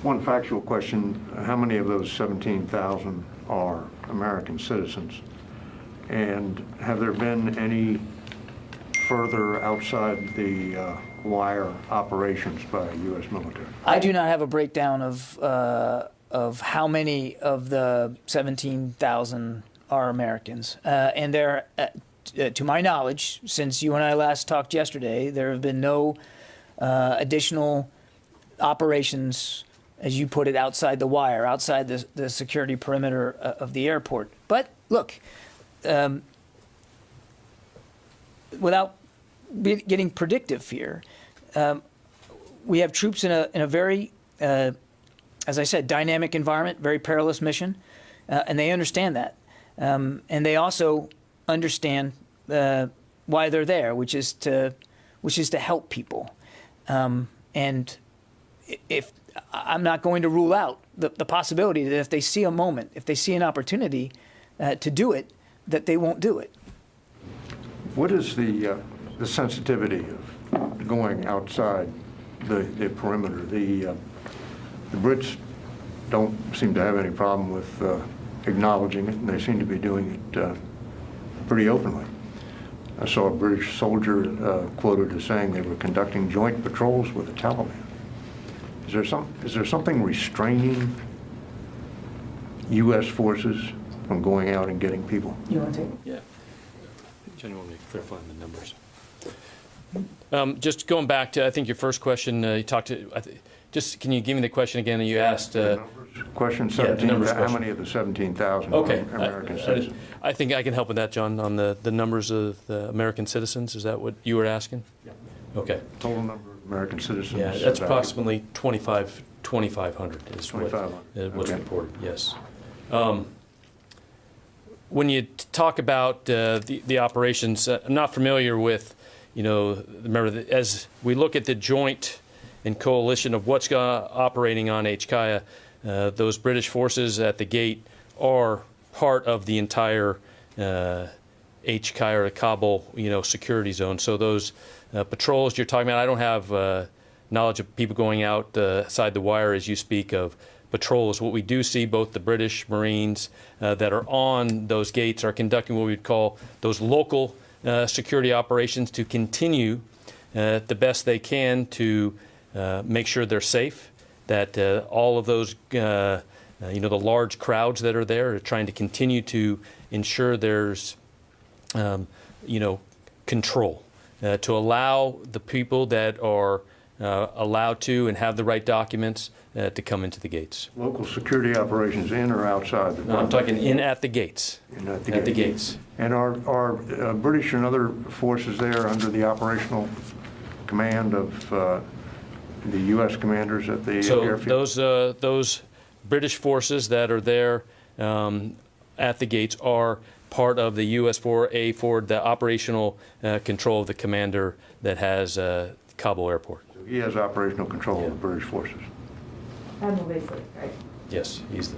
One factual question, how many of those 17,000 are American citizens? And have there been any further outside the wire operations by U.S. military? I do not have a breakdown of how many of the 17,000 are Americans. And there, to my knowledge, since you and I last talked yesterday, there have been no additional operations, as you put it, outside the wire, outside the security perimeter of the airport. But look, without getting predictive here, we have troops in a very, as I said, dynamic environment, very perilous mission, and they understand that. And they also understand why they're there, which is to help people. And if I'm not going to rule out the possibility that if they see a moment, if they see an opportunity to do it, that they won't do it. What is the sensitivity of going outside the perimeter? The Brits don't seem to have any problem with acknowledging it, and they seem to be doing it pretty openly. I saw a British soldier quoted as saying they were conducting joint patrols with the Taliban. Is there something restraining U.S. forces from going out and getting people? You want to take it? Yeah. John, you want me to clarify the numbers? Just going back to, I think, your first question, you talked to, just can you give me the question again that you asked? Question 17, how many of the 17,000 okay. are American citizens? I think I can help with that, John, on the numbers of the American citizens. Is that what you were asking? Yeah. Okay. Total number of American citizens? Yeah, that's approximately 2,500 is what's okay. reported, yes. When you talk about the operations, I'm not familiar with, remember, as we look at the joint and coalition of what's operating on HKIA, those British forces at the gate are part of the entire HKIA or the Kabul, security zone. So those patrols you're talking about, I don't have knowledge of people going outside the wire as you speak of patrols. What we do see, both the British Marines that are on those gates are conducting what we'd call those local security operations to continue the best they can to make sure they're safe, that all of those, the large crowds that are there are trying to continue to ensure there's, control, to allow the people that are allowed to and have the right documents to come into the gates. Local security operations in or outside the No, I'm talking in at the gates. In at the gates. And are British and other forces there under the operational command of the U.S. commanders at the airfield? So those British forces that are there at the gates are part of the US-4A Ford, the operational control of the commander that has Kabul Airport. So he has operational control of the British forces. Admiral Basically, right? Yes, he's the